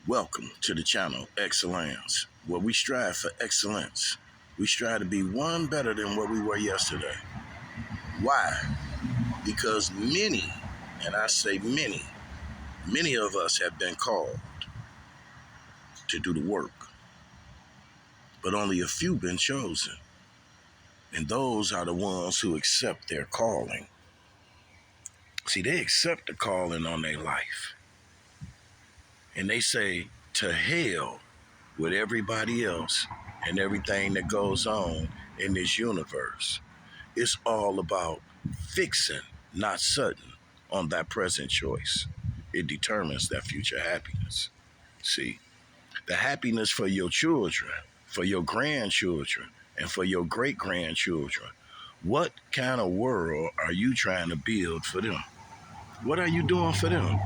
Welcome to the channel Excellence, where we strive for excellence. We strive to be one better than what we were yesterday. Why? Because many, and I say many of us have been called to do the work, but only a few been chosen. And those are the ones who accept their calling. See, they accept the calling on their life. And they say, to hell with everybody else and everything that goes on in this universe. It's all about fixing, not sudden, on that present choice. It determines that future happiness. See, the happiness for your children, for your grandchildren, and for your great-grandchildren. What kind of world are you trying to build for them? What are you doing for them?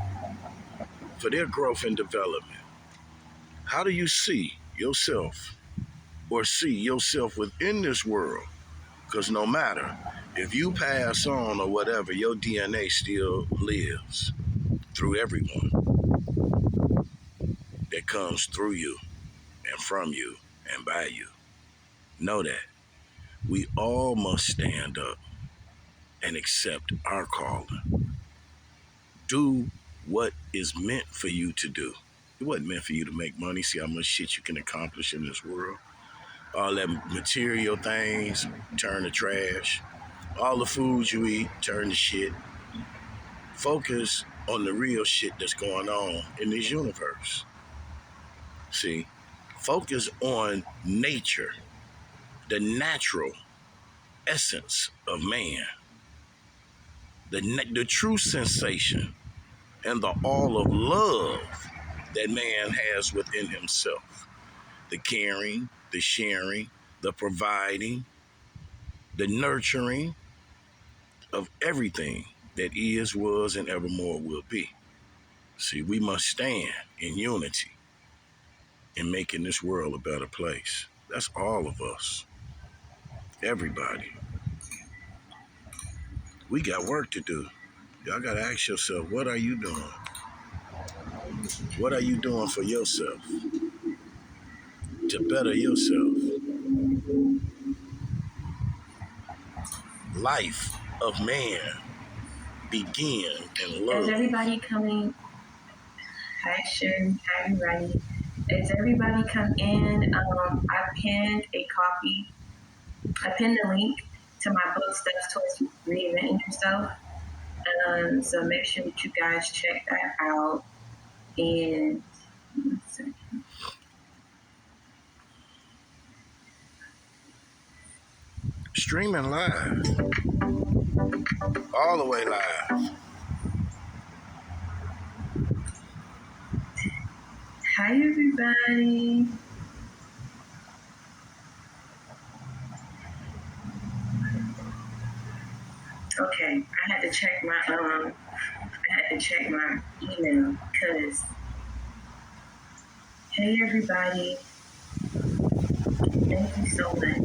For their growth and development. How do you see yourself or see yourself within this world? Because no matter if you pass on or whatever, your DNA still lives through everyone that comes through you and from you and by you. Know that we all must stand up and accept our calling. Do what is meant for you to do. It wasn't meant for you to make money. See how much shit you can accomplish in this world. All that material things turn to trash. All the foods you eat turn to shit. Focus on the real shit that's going on in this universe. See, focus on nature, the natural essence of man, the true sensation, and the all of love that man has within himself. The caring, the sharing, the providing, the nurturing of everything that is, was, and evermore will be. See, we must stand in unity in making this world a better place. That's all of us. Everybody. We got work to do. Y'all got to ask yourself, what are you doing? What are you doing for yourself? To better yourself. Life of man begin in love. Is everybody coming? Hi, Sherry. Hi, everybody. Is everybody come in? I pinned a copy. I pinned a link to my book, Steps Towards Reinventing Yourself. So make sure that you guys check that out. And Streaming live. All the way live. hi, everybody. Okay, I had to check my email because hey, everybody. Thank you so much.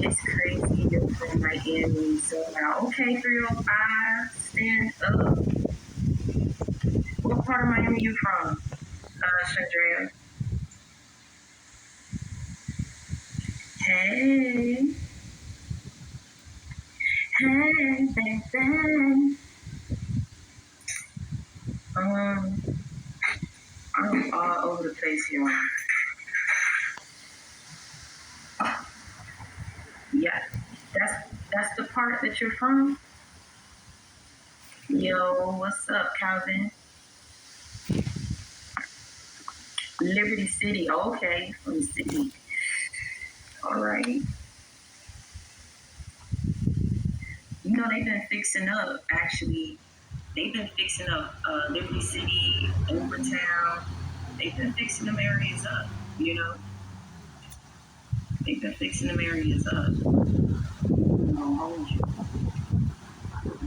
It's crazy you're from Miami. So now, okay, 305, stand up. What part of Miami you from, Chandrea? Hey. Hey, baby. I'm all over the place, y'all. Yeah, that's the part that you're from. Yo, what's up, Calvin? Liberty City. Okay, from the city. All right. You know they've been fixing up. Actually, they've been fixing up Liberty City, Overtown. They've been fixing them areas up. You know, they've been fixing them areas up. I'm gonna hold you.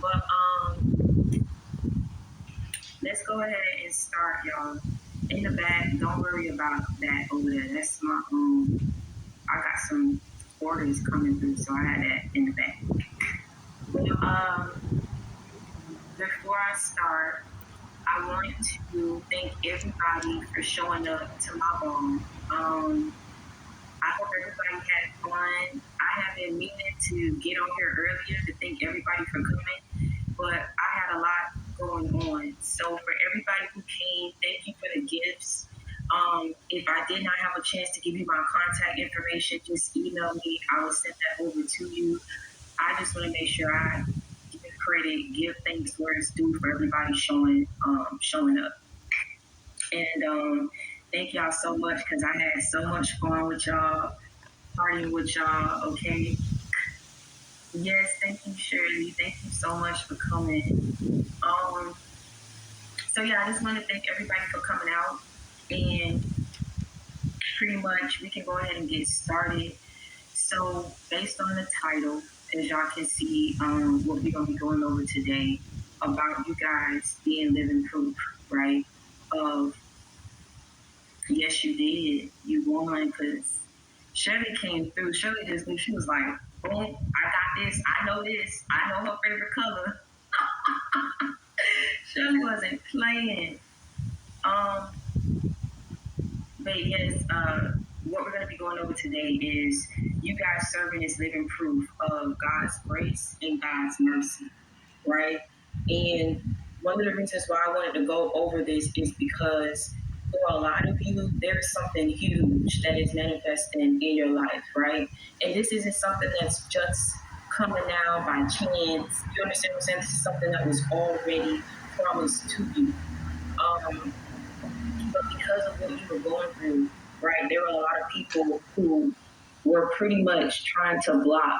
But let's go ahead and start, y'all. In the back, don't worry about that over there. That's my I got some orders coming through, so I had that in the back. But before I start, I I want to thank everybody for showing up to my ball. I hope everybody had fun. I have been meaning to get on here earlier to thank everybody for coming, but I had a lot going on. So for everybody who came, thank you for the gifts. If I did not have a chance to give you my contact information, just email me. I will send that over to you. I just want to make sure I give credit, give thanks where it's due for everybody showing up. And thank y'all so much because I had so much fun with y'all, partying with y'all. Okay. Yes, thank you, Shirley. Thank you so much for coming. So yeah, I just want to thank everybody for coming out, and pretty much we can go ahead and get started. So based on the title, as y'all can see, what we're gonna be going over today about you guys being living proof, right? Of yes, you did, you won, because Shirley came through. Shirley just knew. She was like, boom, I got this. I know this. I know her favorite color. Shirley wasn't playing. Um, but yes, what we're going to be going over today is you guys serving as living proof of God's grace and God's mercy, right? And one of the reasons why I wanted to go over this is because for a lot of you, there's something huge that is manifesting in your life, right? And this isn't something that's just coming out by chance. You understand what I'm saying? This is something that was already promised to you. But because of what you were going through, right, there were a lot of people who were pretty much trying to block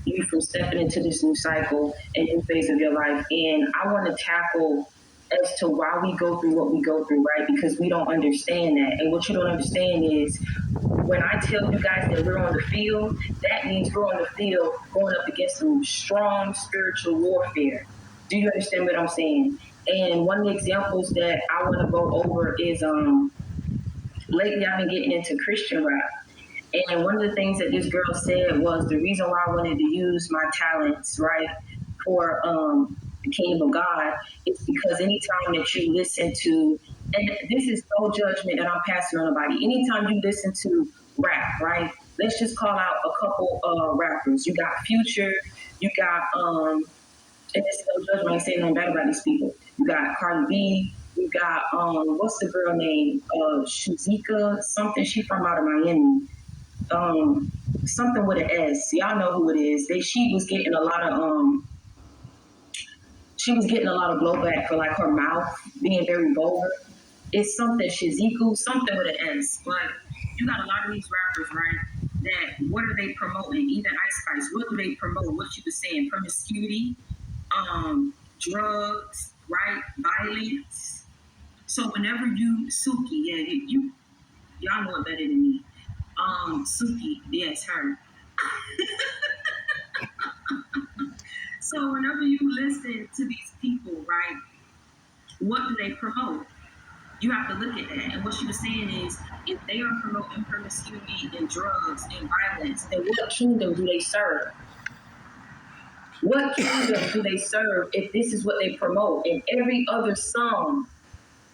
you from stepping into this new cycle and new phase of your life. And I want to tackle as to why we go through what we go through, right? Because we don't understand that. And what you don't understand is when I tell you guys that we're on the field, that means we're on the field going up against some strong spiritual warfare. Do you understand what I'm saying? And one of the examples that I want to go over is lately I've been getting into Christian rap. And one of the things that this girl said was the reason why I wanted to use my talents, right, for the kingdom of God is because anytime that you listen to, and this is no judgment that I'm passing on nobody, anytime you listen to rap, right, let's just call out a couple rappers. You got Future, you got, and it's no judgment, I ain't saying nothing bad about these people. You got Cardi B, you got, what's the girl name? Shazika, something, she from out of Miami, something with an S. Y'all know who it is. She was getting a lot of blowback for like her mouth being very vulgar. It's something Shiziku, something with an S. But you got a lot of these rappers, right? That what are they promoting? Even Ice Spice, what do they promote? What you were saying, promiscuity, drugs, right? Violence. So whenever you Suki, yeah, y'all know it better than me. Suki, yes, her. So whenever you listen to these people, right, what do they promote? You have to look at that. And what she was saying is, if they are promoting promiscuity and drugs and violence, then what kingdom do they serve? What kingdom do they serve if this is what they promote? And every other song,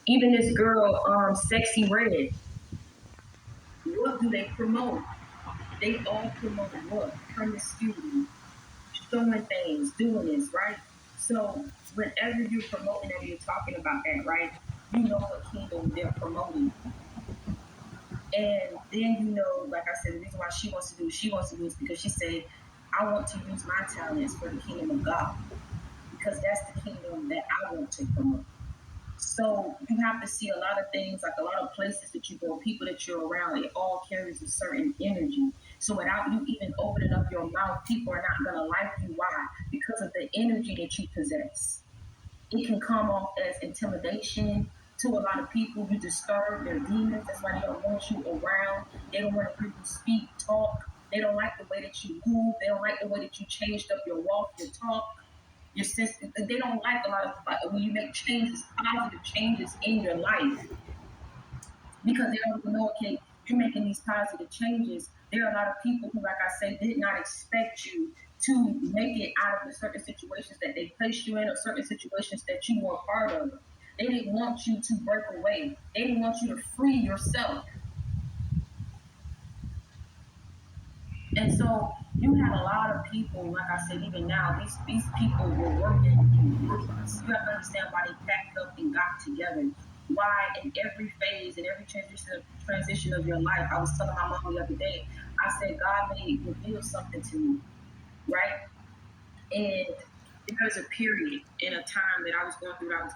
even this girl, Sexy Red, what do they promote? They all promote what? Promiscuity, showing things, doing this, right? So whenever you're promoting and you're talking about that, right, you know what kingdom they're promoting. And then you know, like I said, the reason why she wants to do is because she said, I want to use my talents for the kingdom of God. Because that's the kingdom that I want to promote. So you have to see a lot of things, like a lot of places that you go, people that you're around, it all carries a certain energy. So without you even opening up your mouth, people are not going to like you. Why? Because of the energy that you possess. It can come off as intimidation to a lot of people. You disturb their demons. That's why they don't want you around. They don't want to hear you speak, talk. They don't like the way that you move. They don't like the way that you changed up your walk, your talk, your system. They don't like a lot of stuff when you make changes, positive changes in your life, because they don't know, okay, you're making these positive changes. There are a lot of people who, like I said, did not expect you to make it out of the certain situations that they placed you in, or certain situations that you were part of. They didn't want you to break away. They didn't want you to free yourself. And so you had a lot of people, like I said, even now, these people were working in groups. You have to understand why they packed up and got together. Why in every phase, in every transition of your life, I was telling my mom the other day, I said, God may reveal something to me, right? And there's a period in a time that I was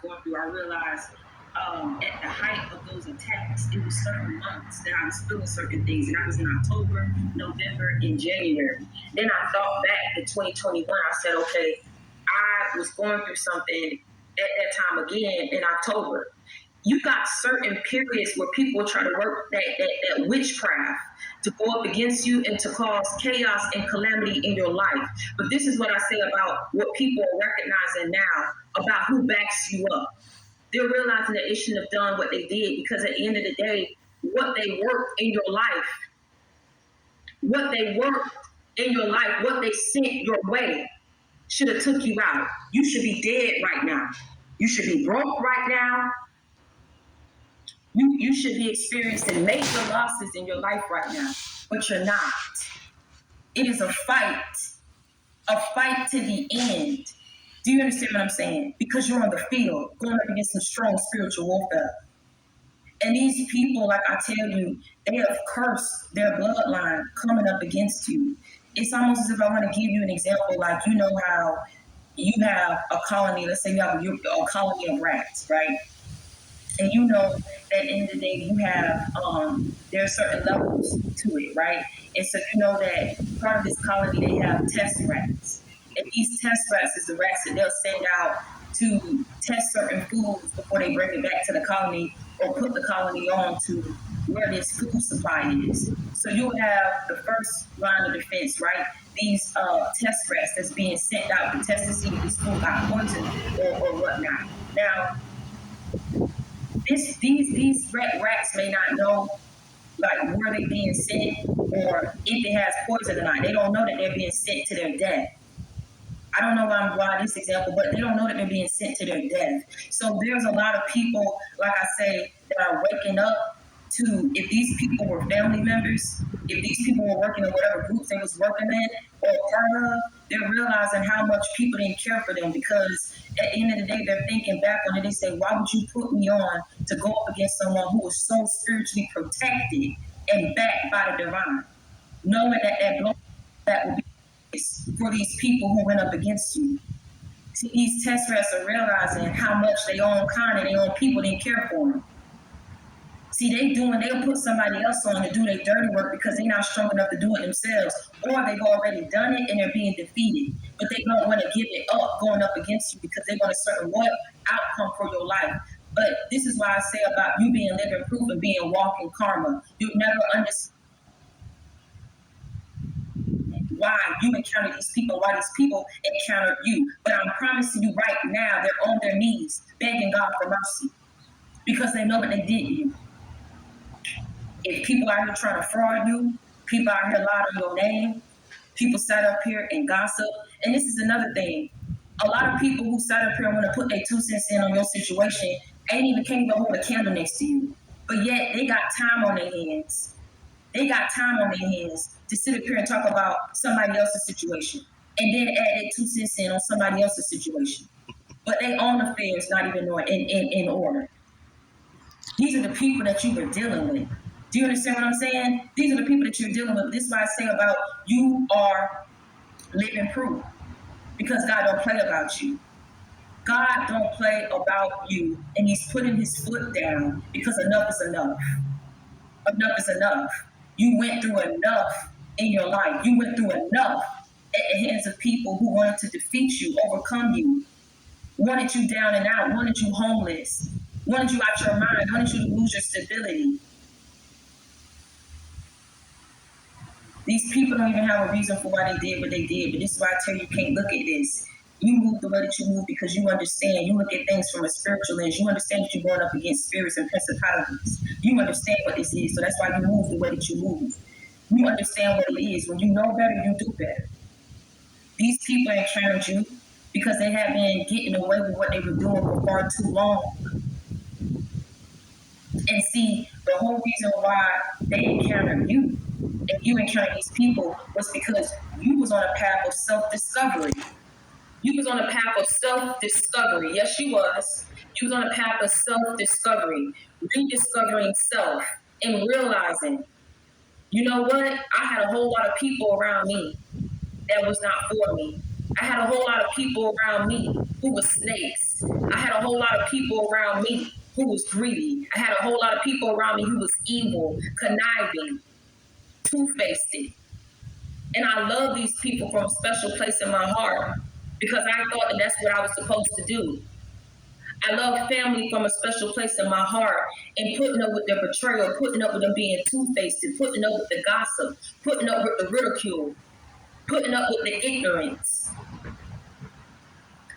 going through, I realized at the height of those attacks, it was certain months that I was feeling certain things. And that was in October, November, and January. Then I thought back to 2021. I said, okay, I was going through something at that time again in October. You got certain periods where people try to work that witchcraft to go up against you and to cause chaos and calamity in your life. But this is what I say about what people are recognizing now about who backs you up. They're realizing that they shouldn't have done what they did, because at the end of the day, what they worked in your life, what they sent your way should have took you out. You should be dead right now. You should be broke right now. You should be experiencing major losses in your life right now, but you're not. It is a fight to the end. Do you understand what I'm saying? Because you're on the field, going up against some strong spiritual warfare. And these people, like I tell you, they have cursed their bloodline coming up against you. It's almost as if I want to give you an example, like, you know how you have a colony, let's say you have a colony of rats, right? And you know that at the end of the day, you have, there are certain levels to it, right? And so you know that part of this colony, they have test rats. And these test rats is the rats that they'll send out to test certain foods before they bring it back to the colony, or put the colony on to where this food supply is. So you have the first line of defense, right? These test rats that's being sent out to test to see if this food got poisoned or whatnot. Now, these rats may not know like where they're being sent, or if it has poison or not. They don't know that they're being sent to their death. I don't know why this example, but they don't know that they're being sent to their death. So there's a lot of people, like I say, that are waking up to, if these people were family members, if these people were working in whatever groups they was working in or part of, they're realizing how much people didn't care for them, because at the end of the day, they're thinking back on it. They say, why would you put me on to go up against someone who was so spiritually protected and backed by the divine, knowing that blow that would be for these people who went up against you. See, these test rats are realizing how much their own kind and their own people didn't care for them. See, they'll put somebody else on to do their dirty work because they're not strong enough to do it themselves, or they've already done it and they're being defeated. But they don't want to give it up going up against you, because they want a certain outcome for your life. But this is why I say about you being living proof and being walking karma. You've never understood why you encounter these people, why these people encounter you. But I'm promising you right now, they're on their knees begging God for mercy, because they know what they did to you. If people out here trying to fraud you, people out here lied on your name, people sat up here and gossip. And this is another thing. A lot of people who sat up here and want to put their 2 cents in on your situation can't even hold a candle next to you. But yet they got time on their hands. They got time on their hands to sit up here and talk about somebody else's situation, and then add their 2 cents in on somebody else's situation. But they own affairs not even in order. These are the people that you were dealing with. Do you understand what I'm saying? These are the people that you're dealing with. This is why I say about you are living proof, because God don't play about you. God don't play about you, and he's putting his foot down, because enough is enough. Enough is enough. You went through enough in your life. You went through enough at the hands of people who wanted to defeat you, overcome you, wanted you down and out, wanted you homeless, wanted you out your mind, wanted you to lose your stability. These people don't even have a reason for why they did what they did. But this is why I tell you can't look at this. You move the way that you move because you understand. You look at things from a spiritual lens. You understand that you're going up against spirits and principalities. You understand what this is. So that's why you move the way that you move. You understand what it is. When you know better, you do better. These people encountered you because they have been getting away with what they were doing for far too long. And see, the whole reason why they encountered you and you encountered these people was because you was on a path of self-discovery. You was on a path of self-discovery. Yes, you was. You was on a path of self-discovery, rediscovering self and realizing, you know what? I had a whole lot of people around me that was not for me. I had a whole lot of people around me who was snakes. I had a whole lot of people around me who was greedy. I had a whole lot of people around me who was evil, conniving, two-faced. And I love these people from a special place in my heart because I thought that that's what I was supposed to do. I love family from a special place in my heart and putting up with their betrayal, putting up with them being two-faced, putting up with the gossip, putting up with the ridicule, putting up with the ignorance,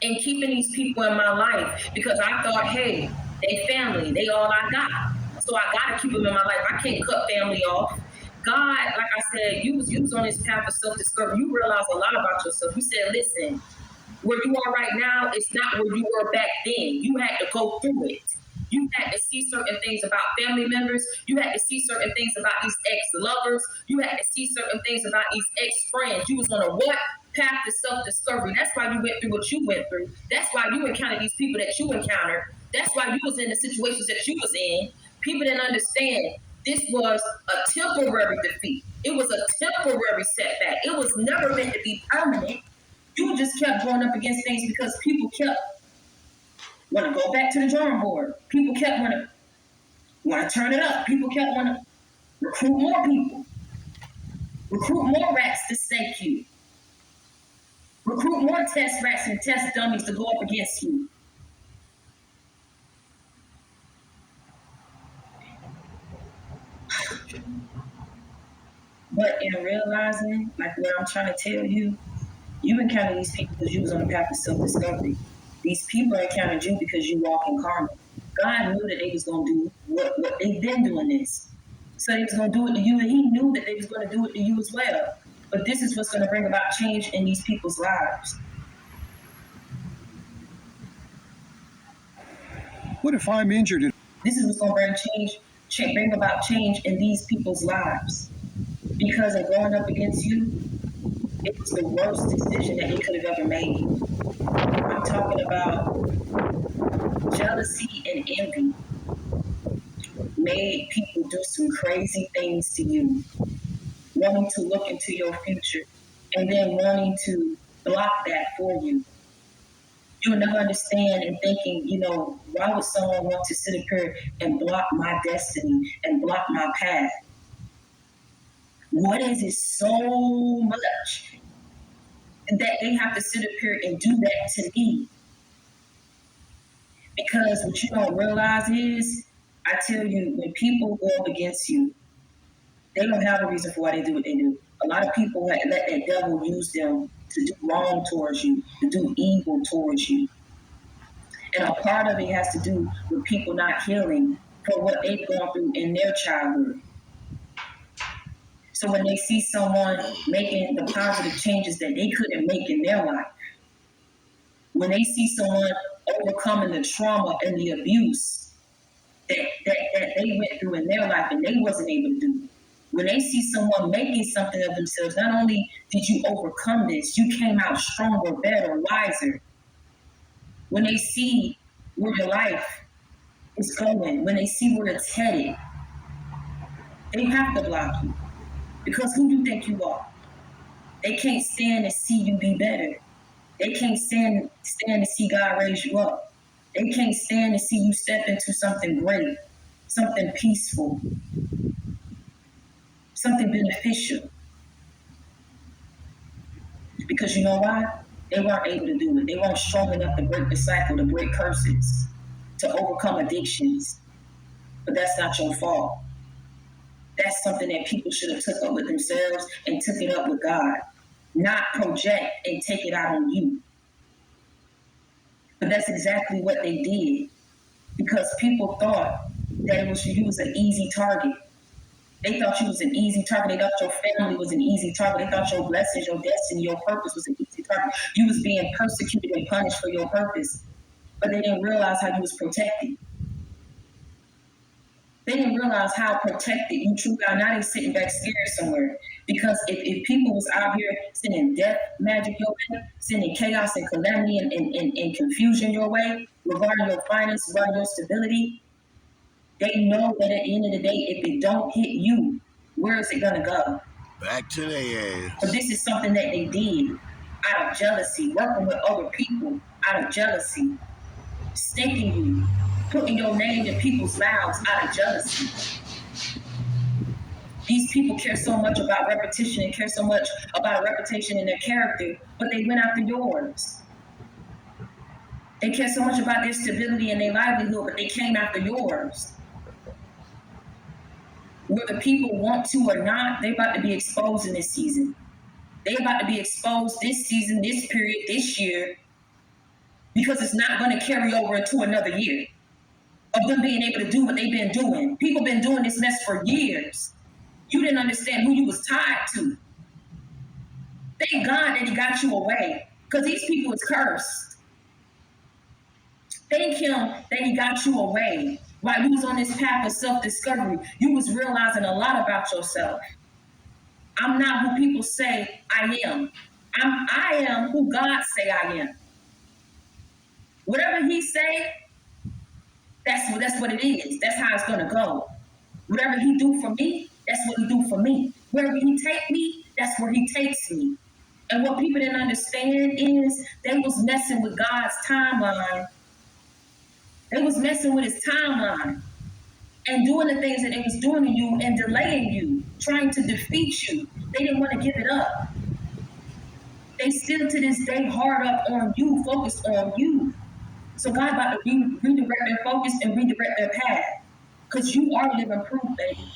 and keeping these people in my life because I thought, hey, they family, they all I got. So I got to keep them in my life. I can't cut family off. God, like I said, you was on this path of self-discovery. You realize a lot about yourself. You said, listen, where you are right now is not where you were back then. You had to go through it. You had to see certain things about family members. You had to see certain things about these ex-lovers. You had to see certain things about these ex-friends. You was on a what? Path to self-discovery. That's why you went through what you went through. That's why you encountered these people that you encountered. That's why you was in the situations that you was in. People didn't understand this was a temporary defeat. It was a temporary setback. It was never meant to be permanent. You just kept going up against things because people kept want to go back to the drawing board. People kept want to turn it up. People kept want to recruit more people, recruit more rats to stake you, recruit more test rats and test dummies to go up against you. But in realizing, like what I'm trying to tell you, you encountered these people because you was on a path of self-discovery. These people encountered you because you walk in karma. God knew that they was going to do what they've been doing this. So they was going to do it to you, and he knew that they was going to do it to you as well. But this is what's going to bring about change in these people's lives. What if I'm injured? This is what's going to bring about change in these people's lives. Because of going up against you, it was the worst decision that they could have ever made. I'm talking about jealousy and envy made people do some crazy things to you, wanting to look into your future and then wanting to block that for you. You'll never understand and thinking, why would someone want to sit up here and block my destiny and block my path? What is it so much that they have to sit up here and do that to me? Because what you don't realize is, I tell you, when people go up against you, they don't have a reason for why they do what they do. A lot of people let that devil use them to do wrong towards you, to do evil towards you. And a part of it has to do with people not healing for what they've gone through in their childhood. So when they see someone making the positive changes that they couldn't make in their life, when they see someone overcoming the trauma and the abuse that they went through in their life and they wasn't able to do, when they see someone making something of themselves, not only did you overcome this, you came out stronger, better, wiser. When they see where your life is going, when they see where it's headed, they have to block you. Because who do you think you are? They can't stand to see you be better. They can't stand to see God raise you up. They can't stand to see you step into something great, something peaceful, something beneficial. Because you know why? They weren't able to do it. They weren't strong enough to break the cycle, to break curses, to overcome addictions. But that's not your fault. That's something that people should have took up with themselves and took it up with God, not project and take it out on you. But that's exactly what they did, because people thought that you was an easy target. They thought you was an easy target. They thought your family was an easy target. They thought your blessings, your destiny, your purpose was an easy target. You was being persecuted and punished for your purpose, but they didn't realize how you was protected. They didn't realize how protected you truly are. Now they sitting back scared somewhere. Because if people was out here sending death magic your way, sending chaos and calamity and confusion your way regarding your finance, regarding your stability, they know that at the end of the day, if it don't hit you, where is it gonna go? Back to their But ass. this is something that they did out of jealousy, working with other people out of jealousy, staking you, putting your name in people's mouths out of jealousy. These people care so much about repetition and care so much about a reputation in their character, but they went after yours. They care so much about their stability and their livelihood, but they came after yours. Whether people want to or not, they're about to be exposed in this season. They're about to be exposed this season, this period, this year, because it's not going to carry over into another year of them being able to do what they've been doing. People been doing this mess for years. You didn't understand who you was tied to. Thank God that he got you away, because these people is cursed. Thank him that he got you away. While you was on this path of self-discovery, you was realizing a lot about yourself. I'm not who people say I am. I am who God say I am. Whatever he say, that's what it is. That's how it's gonna go. Whatever he do for me, that's what he do for me. Wherever he take me, that's where he takes me. And what people didn't understand is they was messing with God's timeline. They was messing with his timeline and doing the things that they was doing to you and delaying you, trying to defeat you. They didn't want to give it up. They still to this day hard up on you, focused on you. So God about to redirect their focus and redirect their path. Because you are living proof, baby.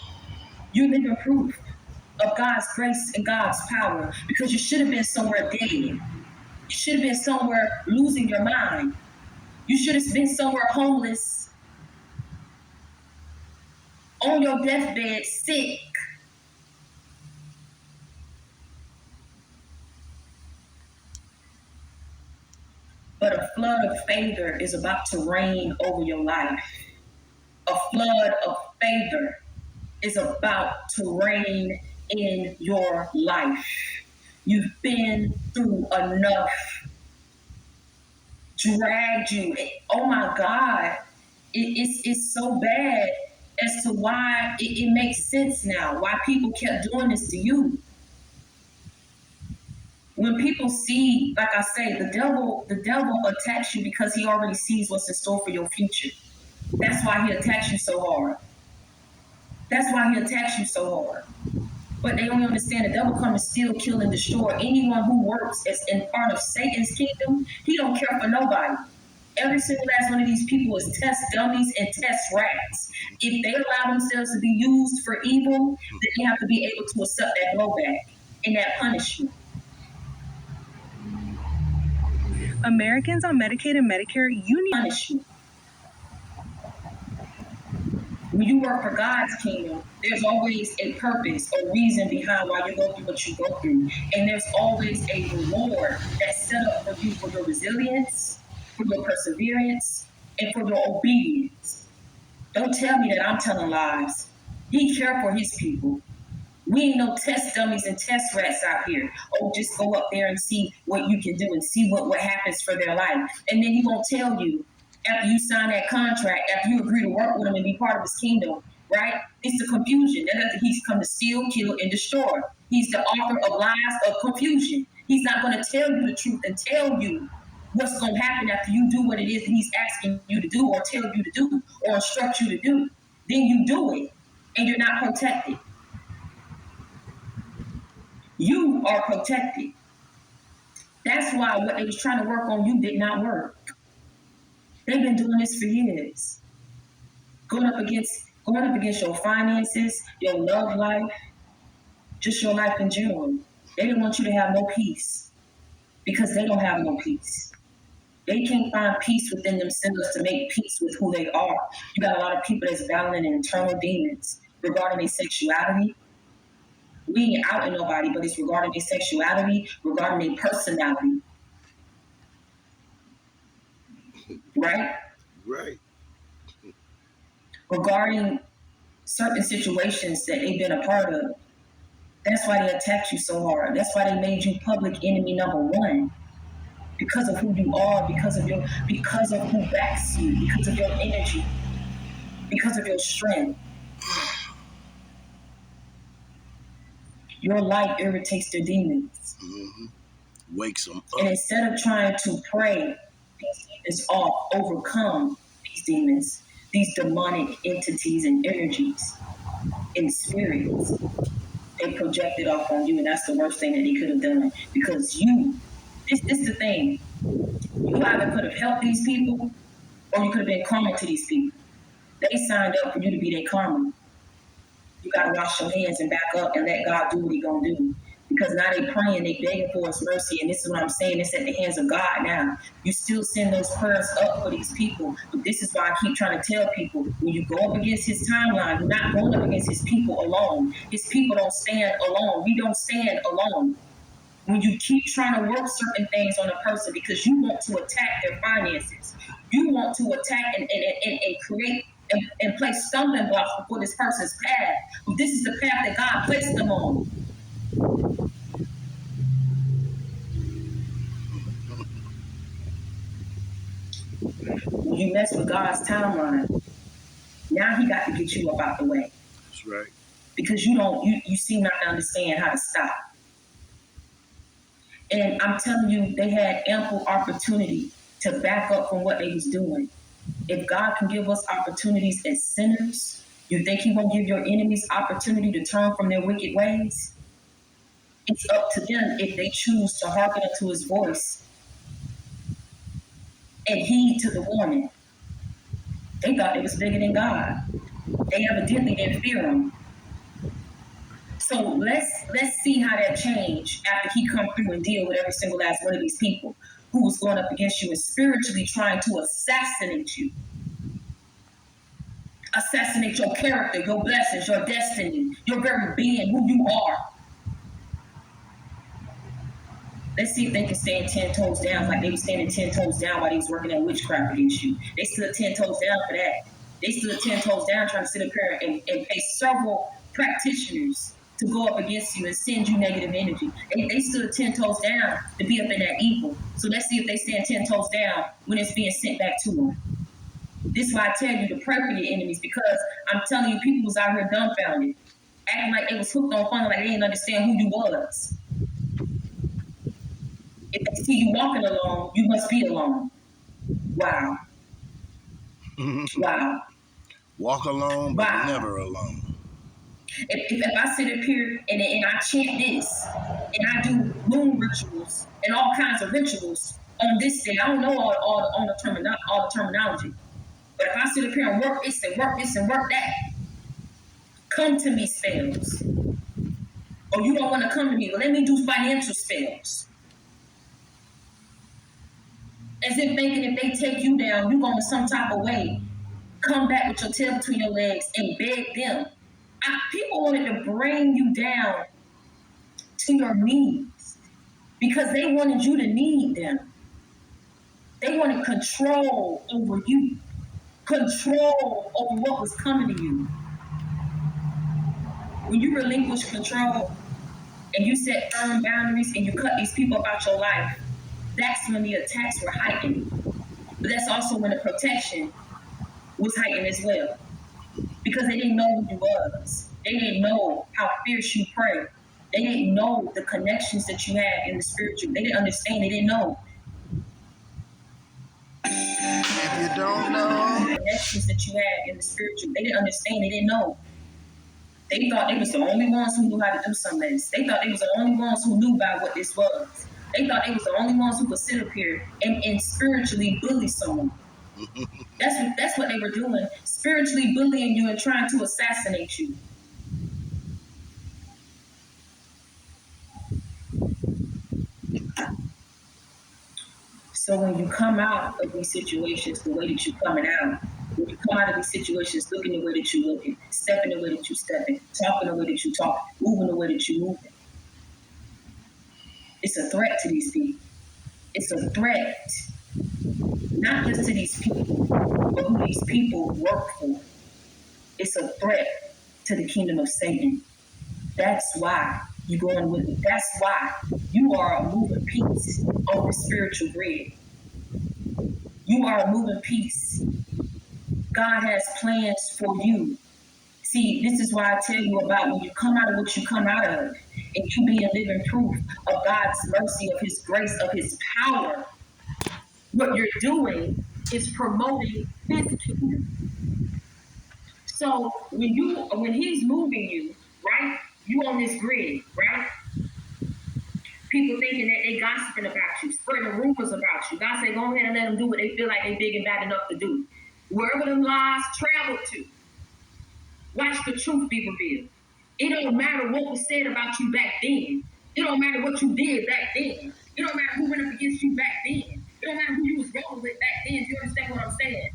You're living proof of God's grace and God's power. Because you should have been somewhere dead. You should have been somewhere losing your mind. You should have been somewhere homeless, on your deathbed, sick. But a flood of favor is about to rain over your life. A flood of favor is about to reign in your life. You've been through enough. Dragged you. Oh my God. It's so bad as to why it makes sense now, why people kept doing this to you. When people see, like I say, the devil attacks you because he already sees what's in store for your future. That's why he attacks you so hard. That's why he attacks you so hard. But they don't understand the devil comes to steal, kill, and destroy. Anyone who works as in part of Satan's kingdom, he don't care for nobody. Every single last one of these people is test dummies and test rats. If they allow themselves to be used for evil, then they have to be able to accept that blowback and that punishment. Americans on Medicaid and Medicare, you need punishment. When you work for God's kingdom, there's always a purpose or reason behind why you go through what you go through. And there's always a reward that's set up for you for your resilience, for your perseverance, and for your obedience. Don't tell me that I'm telling lies. He cares for his people. We ain't no test dummies and test rats out here. Oh, just go up there and see what you can do and see what happens for their life. And then he won't tell you after you sign that contract, after you agree to work with him and be part of his kingdom, right? It's the confusion. That he's come to steal, kill, and destroy. He's the author of lies, of confusion. He's not going to tell you the truth and tell you what's going to happen after you do what it is that he's asking you to do or tell you to do or instruct you to do. Then you do it, and you're not protected. You are protected. That's why what they was trying to work on you did not work. They've been doing this for years. Going up against your finances, your love life, just your life in general. They didn't want you to have no peace because they don't have no peace. They can't find peace within themselves to make peace with who they are. You got a lot of people that's battling internal demons regarding their sexuality. We ain't out in nobody, but it's regarding their sexuality, regarding their personality. Right? Right. Regarding certain situations that they've been a part of. That's why they attacked you so hard. That's why they made you public enemy number one. Because of who you are, because of who backs you, because of your energy, because of your strength. Your light irritates their demons. Wakes them up. And instead of trying to pray these demons off, overcome these demons, these demonic entities and energies and spirits, they project it off on you, and that's the worst thing that they could have done. Because this is the thing, you either could have helped these people, or you could have been karma to these people. They signed up for you to be their karma. You got to wash your hands and back up and let God do what He gonna do. Because now they praying, they begging for His mercy, and this is what I'm saying. It's at the hands of God now. You still send those prayers up for these people, but this is why I keep trying to tell people: when you go up against His timeline, you're not going up against His people alone. His people don't stand alone. We don't stand alone. When you keep trying to work certain things on a person because you want to attack their finances, you want to attack and create and place stumbling blocks before this person's path. But this is the path that God placed them on. When you mess with God's timeline, now He got to get you up out the way. That's right. Because you seem not to understand how to stop. And I'm telling you, they had ample opportunity to back up from what they was doing. If God can give us opportunities as sinners, you think He won't give your enemies opportunity to turn from their wicked ways? It's up to them if they choose to hearken unto His voice and heed to the warning. They thought it was bigger than God. They evidently didn't fear Him. So let's see how that changed after He come through and deal with every single last one of these people who was going up against you and spiritually trying to assassinate you. Assassinate your character, your blessings, your destiny, your very being, who you are. Let's see if they can stand 10 toes down like they were standing 10 toes down while they was working at witchcraft against you. They stood 10 toes down for that. They stood 10 toes down trying to sit up here and pay several practitioners to go up against you and send you negative energy. They stood 10 toes down to be up in that evil. So let's see if they stand 10 toes down when it's being sent back to them. This is why I tell you to pray for your enemies, because I'm telling you, people was out here dumbfounded, acting like they was hooked on fun, like they didn't understand who you was. If they see you walking alone, you must be alone. Wow. Wow. Walk alone, but Wow. never alone. If I sit up here and I chant this, and I do moon rituals and all kinds of rituals on this day, I don't know all the terminology. But if I sit up here and work this and work this and work that, come to me spells. Or you don't want to come to me, well, let me do financial spells. As if thinking if they take you down, you're going to some type of way come back with your tail between your legs and beg them. People wanted to bring you down to your knees because they wanted you to need them. They wanted control over you, control over what was coming to you. When you relinquish control and you set firm boundaries and you cut these people out your life, that's when the attacks were heightened. But that's also when the protection was heightened as well. Because they didn't know who you was. They didn't know how fierce you pray. They didn't know the connections that you had in the spiritual. They didn't understand. They didn't know. If you don't know the connections that you had in the spiritual. They didn't understand. They didn't know. They thought they was the only ones who knew how to do some of this. They thought they was the only ones who knew about what this was. They thought they was the only ones who could sit up here and spiritually bully someone. That's what they were doing, spiritually bullying you and trying to assassinate you. So when you come out of these situations the way that you're coming out, when you come out of these situations looking the way that you're looking, stepping the way that you're stepping, talking the way that you talk, moving the way that you're moving, it's a threat to these people. It's a threat not just to these people, but who these people work for. It's a threat to the kingdom of Satan. That's why you're going with it. That's why you are a moving piece on the spiritual grid. You are a moving piece. God has plans for you. See, this is why I tell you about when you come out of what you come out of, and you be a living proof of God's mercy, of His grace, of His power. What you're doing is promoting His kingdom. So when He's moving you, right? You on this grid, right? People thinking that they gossiping about you, spreading rumors about you. God say, go ahead and let them do what they feel like they big and bad enough to do. Wherever them lies travel to, watch the truth be revealed. It don't matter what was said about you back then. It don't matter what you did back then. It don't matter who went up against you back then. It don't matter who you was rolling with back then. Do you understand what I'm saying?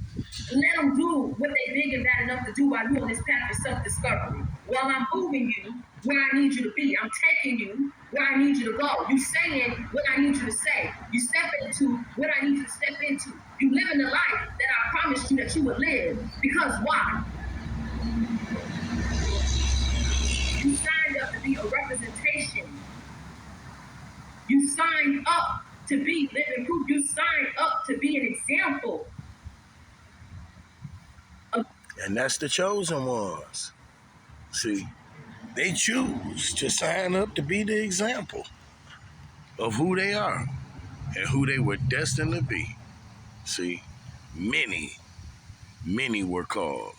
Let them do what they big and bad enough to do while you're on this path of self-discovery. While I'm moving you where I need you to be. I'm taking you where I need you to go. You saying what I need you to say. You step into what I need you to step into. You living the life that I promised you that you would live. Because why? You signed up to be a representation. You signed up to be living proof. You signed up to be an example. And that's the chosen ones. See, they choose to sign up to be the example of who they are and who they were destined to be. See, many were called,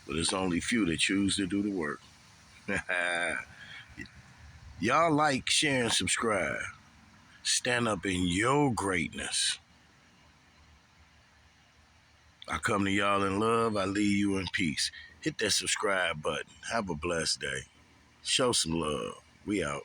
but it's only few that choose to do the work. Y'all like, share, and subscribe. Stand up in your greatness. I come to y'all in love. I leave you in peace. Hit that subscribe button. Have a blessed day. Show some love. We out.